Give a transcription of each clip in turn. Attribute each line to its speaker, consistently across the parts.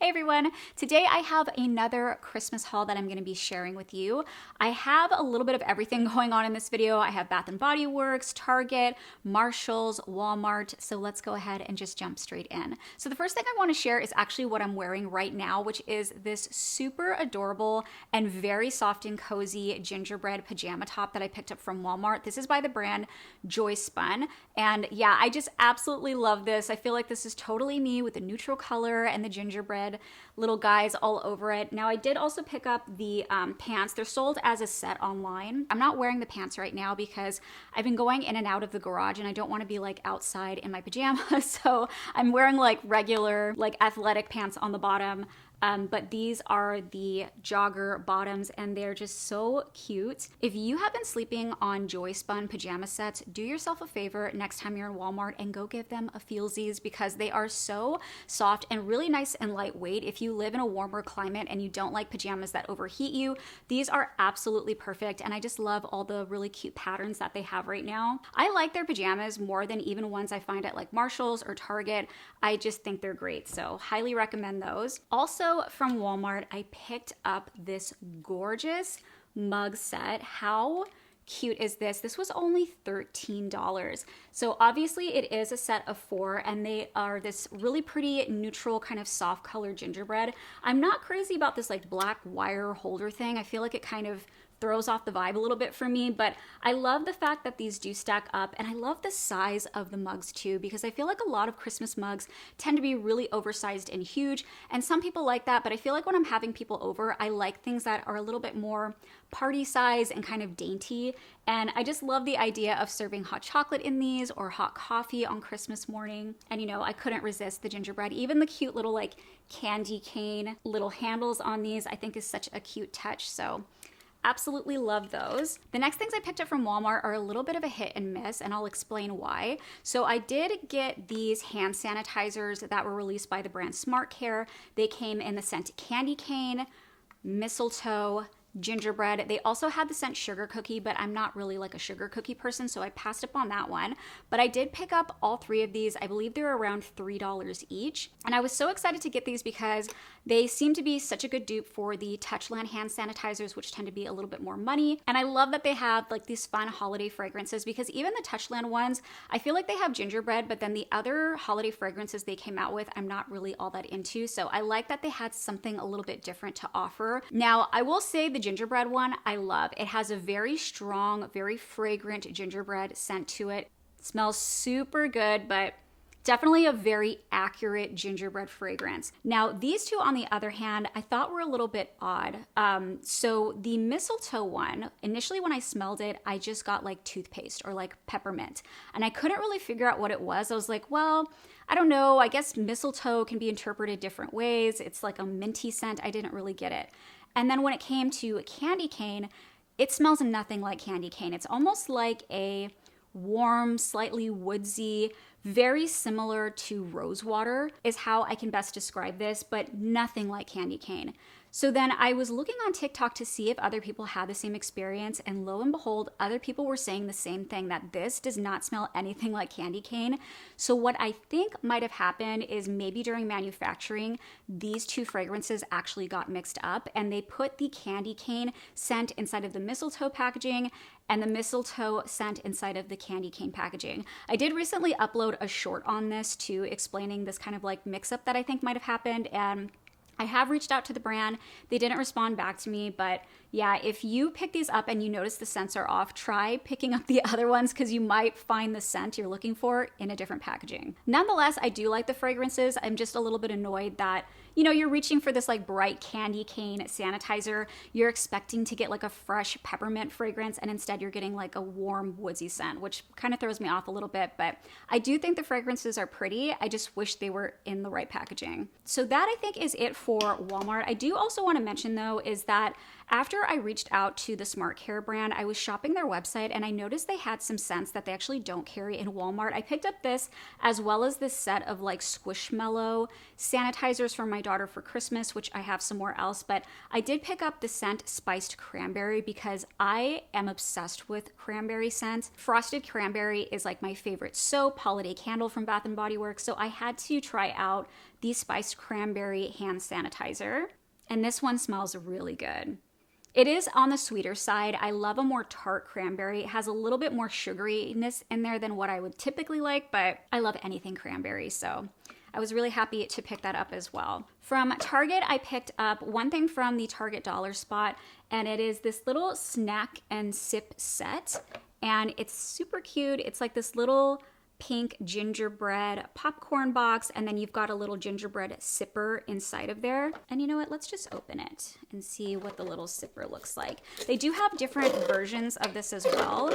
Speaker 1: Hey everyone, today I have another Christmas haul that I'm going to be sharing with you. I have a little bit of everything going on in this video. I have Bath & Body Works, Target, Marshalls, Walmart, so let's go ahead and just jump straight in. So the first thing I want to share is actually what I'm wearing right now, which is this super adorable and very soft and cozy gingerbread pajama top that I picked up from Walmart. This is by the brand Joy Spun, and yeah, I just absolutely love this. I feel like this is totally me with the neutral color and the gingerbread little guys all over it. Now I did also pick up the pants. They're sold as a set online. I'm not wearing the pants right now because I've been going in and out of the garage and I don't want to be like outside in my pajamas. So I'm wearing like regular like athletic pants on the bottom. But these are the jogger bottoms and they're just so cute. If you have been sleeping on Joy Spun pajama sets, do yourself a favor next time you're in Walmart and go give them a feelsies because they are so soft and really nice and lightweight. If you live in a warmer climate and you don't like pajamas that overheat you, these are absolutely perfect. And I just love all the really cute patterns that they have right now. I like their pajamas more than even ones I find at like Marshalls or Target. I just think they're great. So highly recommend those. Also, from Walmart, I picked up this gorgeous mug set. How cute is this? This was only $13. So obviously it is a set of 4 and they are this really pretty neutral kind of soft colored gingerbread. I'm not crazy about this like black wire holder thing. I feel like it kind of throws off the vibe a little bit for me, but I love the fact that these do stack up and I love the size of the mugs too, because I feel like a lot of Christmas mugs tend to be really oversized and huge, and some people like that, but I feel like when I'm having people over, I like things that are a little bit more party size and kind of dainty, and I just love the idea of serving hot chocolate in these or hot coffee on Christmas morning. And you know, I couldn't resist the gingerbread. Even the cute little like candy cane little handles on these I think is such a cute touch, so absolutely love those. The next things I picked up from Walmart are a little bit of a hit and miss, and I'll explain why. So I did get these hand sanitizers that were released by the brand Smart Care. They came in the scent candy cane, mistletoe, gingerbread. They also had the scent sugar cookie, but I'm not really like a sugar cookie person, so I passed up on that one. But I did pick up all 3 of these. I believe they're around $3 each. And I was so excited to get these because they seem to be such a good dupe for the Touchland hand sanitizers, which tend to be a little bit more money. And I love that they have like these fun holiday fragrances, because even the Touchland ones, I feel like they have gingerbread, but then the other holiday fragrances they came out with, I'm not really all that into. So I like that they had something a little bit different to offer. Now, I will say the gingerbread one I love. It has a very strong, very fragrant gingerbread scent to it. It smells super good, but definitely a very accurate gingerbread fragrance. Now, these two, on the other hand, I thought were a little bit odd. So the mistletoe one, initially when I smelled it, I just got like toothpaste or like peppermint, and I couldn't really figure out what it was. I was like, well, I don't know. I guess mistletoe can be interpreted different ways. It's like a minty scent. I didn't really get it. And then when it came to candy cane, it smells nothing like candy cane. It's almost like a warm, slightly woodsy, very similar to rose water is how I can best describe this, but nothing like candy cane. So then I was looking on TikTok to see if other people had the same experience, and lo and behold, other people were saying the same thing, that this does not smell anything like candy cane. So what I think might have happened is maybe during manufacturing, these 2 fragrances actually got mixed up and they put the candy cane scent inside of the mistletoe packaging and the mistletoe scent inside of the candy cane packaging. I did recently upload a short on this too, explaining this kind of like mix-up that I think might have happened, and I have reached out to the brand. They didn't respond back to me, but yeah, if you pick these up and you notice the scents are off, try picking up the other ones because you might find the scent you're looking for in a different packaging. Nonetheless, I do like the fragrances. I'm just a little bit annoyed that, you know, you're reaching for this like bright candy cane sanitizer. You're expecting to get like a fresh peppermint fragrance, and instead you're getting like a warm woodsy scent, which kind of throws me off a little bit, but I do think the fragrances are pretty. I just wish they were in the right packaging. So that I think is it for Walmart. I do also want to mention though, is that after I reached out to the Smart Care brand, I was shopping their website and I noticed they had some scents that they actually don't carry in Walmart. I picked up this as well as this set of like Squishmallow sanitizers for my daughter for Christmas, which I have somewhere else, but I did pick up the scent Spiced Cranberry because I am obsessed with cranberry scents. Frosted Cranberry is like my favorite soap, holiday candle from Bath & Body Works, so I had to try out the spiced cranberry hand sanitizer. And this one smells really good. It is on the sweeter side. I love a more tart cranberry. It has a little bit more sugariness in there than what I would typically like, but I love anything cranberry, so I was really happy to pick that up as well. From Target, I picked up one thing from the Target dollar spot, and it is this little snack and sip set, and it's super cute. It's like this little pink gingerbread popcorn box, and then you've got a little gingerbread sipper inside of there. And you know what, let's just open it and see what the little sipper looks like. They do have different versions of this as well,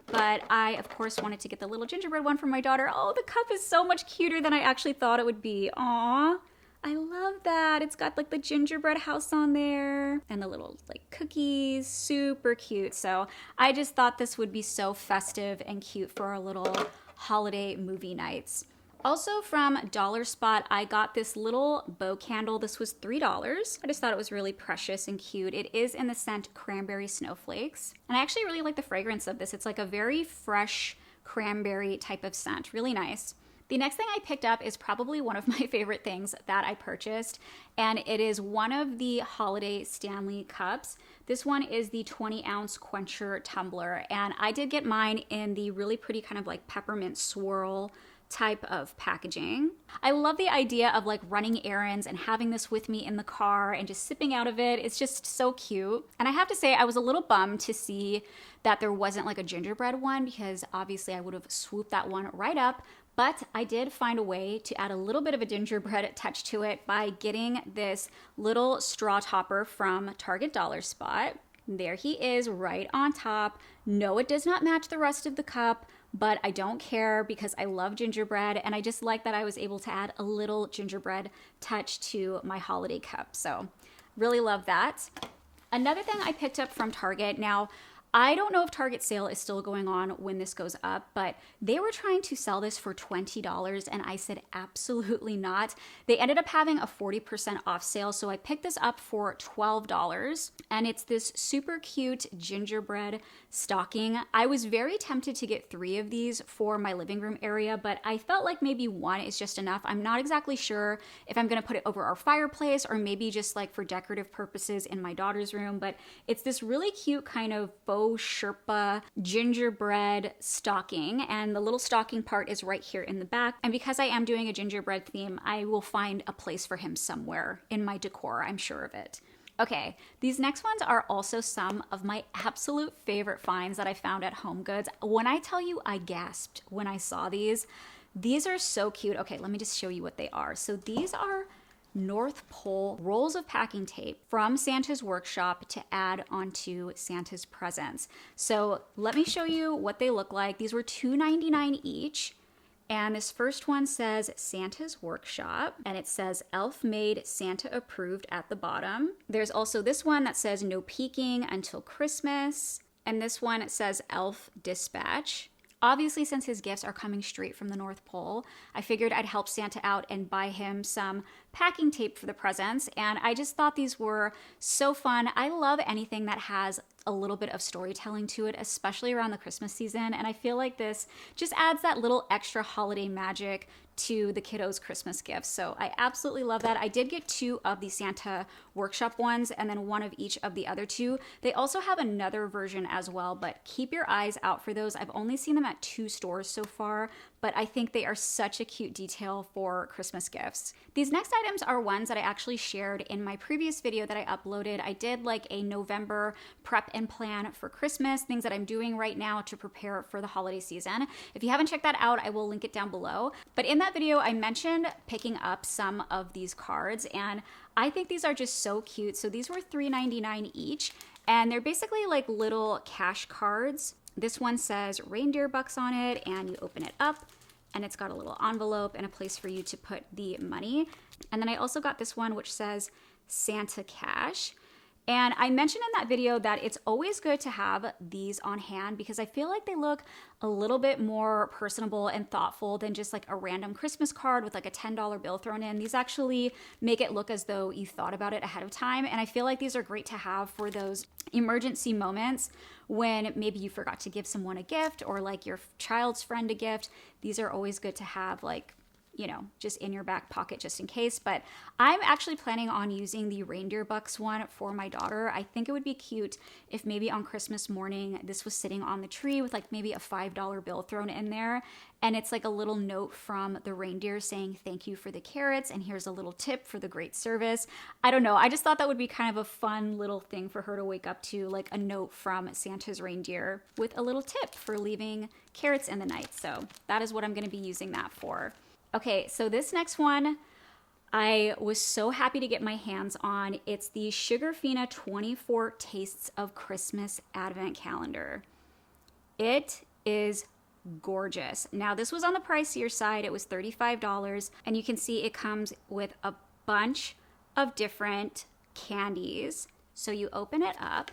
Speaker 1: but I of course wanted to get the little gingerbread one for my daughter. Oh, the cup is so much cuter than I actually thought it would be. Aww, I love that. It's got like the gingerbread house on there and the little like cookies, super cute. So I just thought this would be so festive and cute for our little holiday movie nights. Also from Dollar Spot, I got this little bow candle. This was $3. I just thought it was really precious and cute. It is in the scent Cranberry Snowflakes. And I actually really like the fragrance of this. It's like a very fresh cranberry type of scent. Really nice. The next thing I picked up is probably one of my favorite things that I purchased, and it is one of the holiday Stanley cups. This one is the 20-ounce Quencher tumbler, and I did get mine in the really pretty kind of like peppermint swirl type of packaging. I love the idea of like running errands and having this with me in the car and just sipping out of it. It's just so cute. And I have to say, I was a little bummed to see that there wasn't like a gingerbread one, because obviously I would have swooped that one right up. But I did find a way to add a little bit of a gingerbread touch to it by getting this little straw topper from Target Dollar Spot. There he is right on top. No, it does not match the rest of the cup, but I don't care because I love gingerbread, and I just like that I was able to add a little gingerbread touch to my holiday cup. So really love that. Another thing I picked up from Target, now I don't know if Target sale is still going on when this goes up, but they were trying to sell this for $20, and I said absolutely not. They ended up having a 40% off sale, so I picked this up for $12, and it's this super cute gingerbread stocking. I was very tempted to get 3 of these for my living room area, but I felt like maybe 1 is just enough. I'm not exactly sure if I'm gonna put it over our fireplace or maybe just like for decorative purposes in my daughter's room, but it's this really cute kind of faux Sherpa gingerbread stocking, and the little stocking part is right here in the back. And because I am doing a gingerbread theme, I will find a place for him somewhere in my decor, I'm sure of it. Okay, these next ones are also some of my absolute favorite finds that I found at HomeGoods. When I tell you I gasped when I saw these are so cute. Okay, let me just show you what they are. So these are North Pole rolls of packing tape from Santa's workshop to add onto Santa's presents. So let me show you what they look like. These were $2.99 each. And this first one says Santa's workshop, and it says elf made, Santa approved at the bottom. There's also this one that says no peeking until Christmas. And this one, it says elf dispatch. Obviously, since his gifts are coming straight from the North Pole, I figured I'd help Santa out and buy him some packing tape for the presents, and I just thought these were so fun. I love anything that has a little bit of storytelling to it, especially around the Christmas season, and I feel like this just adds that little extra holiday magic to the kiddos' Christmas gifts. So I absolutely love that. I did get 2 of the Santa workshop ones and then 1 of each of the other 2. They also have another version as well, but keep your eyes out for those. I've only seen them at 2 stores so far, but I think they are such a cute detail for Christmas gifts. These next items are ones that I actually shared in my previous video that I uploaded. I did like a November prep and plan for Christmas, things that I'm doing right now to prepare for the holiday season. If you haven't checked that out, I will link it down below. But in that video, I mentioned picking up some of these cards, and I think these are just so cute. So these were $3.99 each, and they're basically like little cash cards. This one says reindeer bucks on it, and you open it up and it's got a little envelope and a place for you to put the money. And then I also got this one which says Santa Cash. And I mentioned in that video that it's always good to have these on hand because I feel like they look a little bit more personable and thoughtful than just like a random Christmas card with like a $10 bill thrown in. These actually make it look as though you thought about it ahead of time. And I feel like these are great to have for those emergency moments when maybe you forgot to give someone a gift or like your child's friend a gift. These are always good to have like you know, just in your back pocket just in case. But I'm actually planning on using the reindeer bucks one for my daughter. I think it would be cute if maybe on Christmas morning this was sitting on the tree with like maybe a $5 bill thrown in there, and it's like a little note from the reindeer saying thank you for the carrots and here's a little tip for the great service. I don't know, I just thought that would be kind of a fun little thing for her to wake up to, like a note from Santa's reindeer with a little tip for leaving carrots in the night. So that is what I'm going to be using that for. Okay, so this next one, I was so happy to get my hands on. It's the Sugarfina 24 Tastes of Christmas Advent Calendar. It is gorgeous. Now, this was on the pricier side. It was $35, and you can see it comes with a bunch of different candies. So you open it up,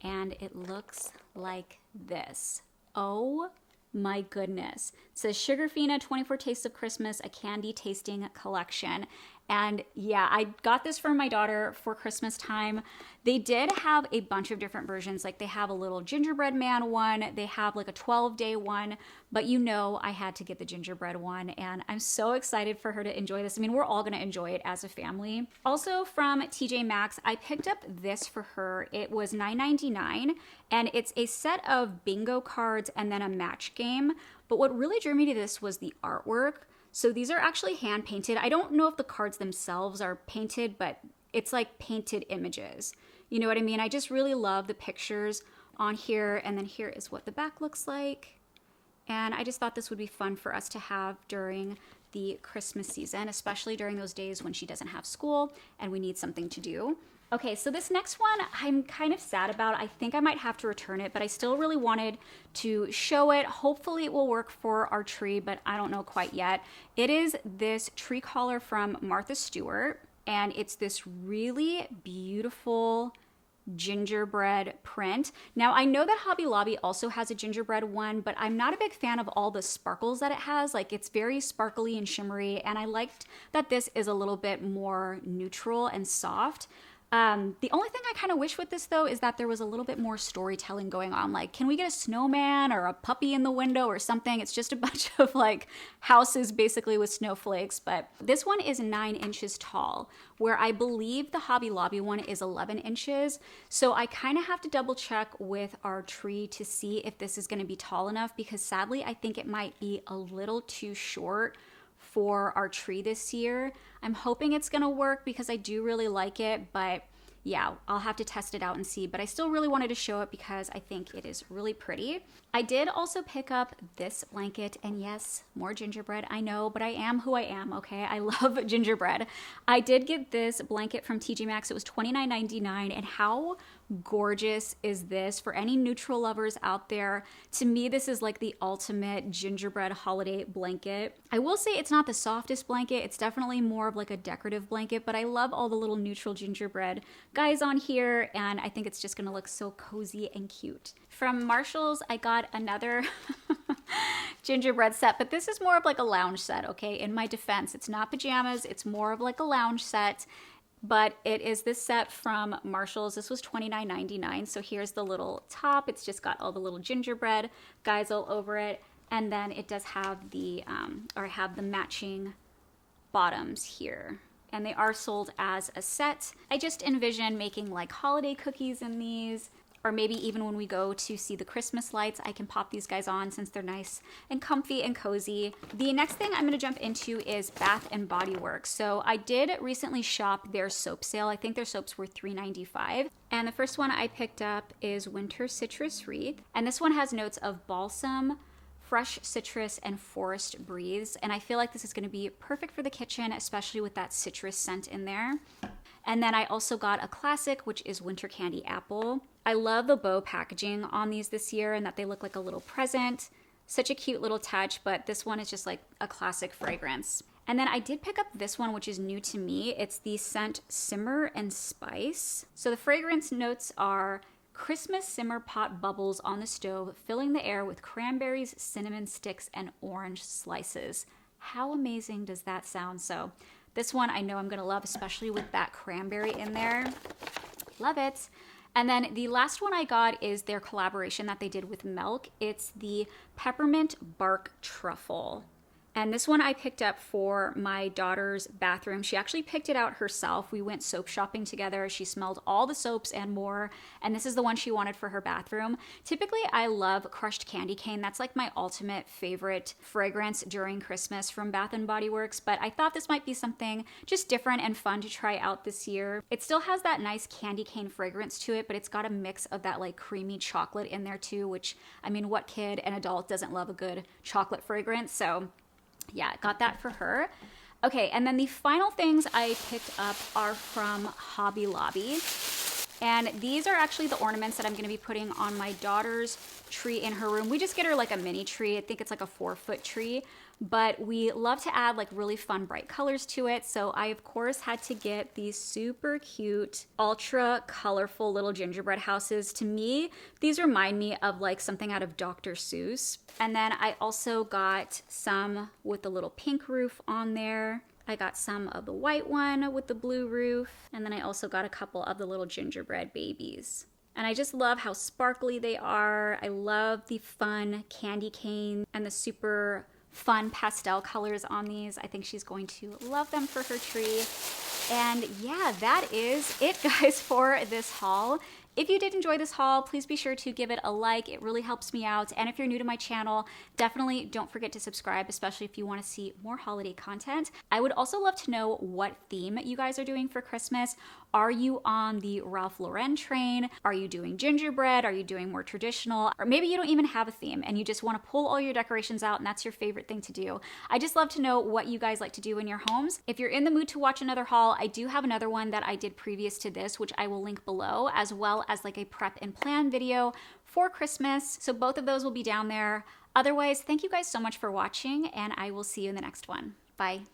Speaker 1: and it looks like this. Oh my goodness. It says Sugarfina 24 Tastes of Christmas, a candy tasting collection. And yeah, I got this for my daughter for Christmas time. They did have a bunch of different versions. Like they have a little gingerbread man one. They have like a 12-day one. But you know I had to get the gingerbread one. And I'm so excited for her to enjoy this. I mean, we're all going to enjoy it as a family. Also from TJ Maxx, I picked up this for her. It was $9.99. And it's a set of bingo cards and then a match game. But what really drew me to this was the artwork. So these are actually hand painted. I don't know if the cards themselves are painted, but it's like painted images. You know what I mean? I just really love the pictures on here. And then here is what the back looks like. And I just thought this would be fun for us to have during the Christmas season, especially during those days when she doesn't have school and we need something to do. Okay, so this next one I'm kind of sad about. I think I might have to return it, but I still really wanted to show it. Hopefully it will work for our tree, but I don't know quite yet. It is this tree collar from Martha Stewart, and it's this really beautiful gingerbread print. Now, I know that Hobby Lobby also has a gingerbread one, but I'm not a big fan of all the sparkles that it has. Like, it's very sparkly and shimmery, and I liked that this is a little bit more neutral and soft. The only thing I kind of wish with this though is that there was a little bit more storytelling going on. Like, can we get a snowman or a puppy in the window or something? It's just a bunch of like houses basically with snowflakes, but this one is 9 inches tall, where I believe the Hobby Lobby one is 11 inches. So I kind of have to double check with our tree to see if this is going to be tall enough, because sadly I think it might be a little too short for our tree this year. I'm hoping it's gonna work because I do really like it, but yeah, I'll have to test it out and see. But I still really wanted to show it because I think it is really pretty. I did also pick up this blanket, and yes, more gingerbread, I know, but I am who I am, okay? I love gingerbread. I did get this blanket from TJ Maxx. It was $29.99, and how gorgeous is this for any neutral lovers out there? To me, this is like the ultimate gingerbread holiday blanket. I will say it's not the softest blanket. It's definitely more of like a decorative blanket, but I love all the little neutral gingerbread guys on here, and I think it's just gonna look so cozy and cute. From Marshall's, I got another gingerbread set, but this is more of like a lounge set, okay? In my defense, it's not pajamas, it's more of like a lounge set. But it is this set from Marshall's. This was $29.99. So here's the little top. It's just got all the little gingerbread guys all over it. And then it does have the, matching bottoms here. And they are sold as a set. I just envision making like holiday cookies in these. Or maybe even when we go to see the Christmas lights, I can pop these guys on since they're nice and comfy and cozy. The next thing I'm gonna jump into is Bath and Body Works. So I did recently shop their soap sale. I think their soaps were $3.95. And the first one I picked up is Winter Citrus Wreath. And this one has notes of balsam, fresh citrus, and forest breeze. And I feel like this is gonna be perfect for the kitchen, especially with that citrus scent in there. And then I also got a classic, which is Winter Candy Apple. I love the bow packaging on these this year and that they look like a little present. Such a cute little touch, but this one is just like a classic fragrance. And then I did pick up this one, which is new to me. It's the scent Simmer and Spice. So the fragrance notes are Christmas simmer pot bubbles on the stove, filling the air with cranberries, cinnamon sticks, and orange slices. How amazing does that sound? So this one I know I'm gonna love, especially with that cranberry in there. Love it. And then the last one I got is their collaboration that they did with Milk. It's the Peppermint Bark Truffle. And this one I picked up for my daughter's bathroom. She actually picked it out herself. We went soap shopping together. She smelled all the soaps and more. And this is the one she wanted for her bathroom. Typically, I love crushed candy cane. That's like my ultimate favorite fragrance during Christmas from Bath & Body Works. But I thought this might be something just different and fun to try out this year. It still has that nice candy cane fragrance to it, but it's got a mix of that like creamy chocolate in there too, which, I mean, what kid and adult doesn't love a good chocolate fragrance? So yeah, got that for her. Okay, and then the final things I picked up are from Hobby Lobby. And these are actually the ornaments that I'm gonna be putting on my daughter's tree in her room. We just get her like a mini tree. I think it's like a 4-foot tree, but we love to add like really fun bright colors to it. So I of course had to get these super cute, ultra colorful little gingerbread houses. To me, these remind me of like something out of Dr. Seuss. And then I also got some with the little pink roof on there. I got some of the white one with the blue roof. And then I also got a couple of the little gingerbread babies. And I just love how sparkly they are. I love the fun candy cane and the super fun pastel colors on these. I think she's going to love them for her tree. And yeah, that is it, guys, for this haul. If you did enjoy this haul, please be sure to give it a like. It really helps me out. And if you're new to my channel, definitely don't forget to subscribe, especially if you want to see more holiday content. I would also love to know what theme you guys are doing for Christmas. Are you on the Ralph Lauren train? Are you doing gingerbread? Are you doing more traditional? Or maybe you don't even have a theme and you just want to pull all your decorations out and that's your favorite thing to do. I just love to know what you guys like to do in your homes. If you're in the mood to watch another haul, I do have another one that I did previous to this, which I will link below, as well as like a prep and plan video for Christmas. So both of those will be down there. Otherwise, thank you guys so much for watching, and I will see you in the next one. Bye.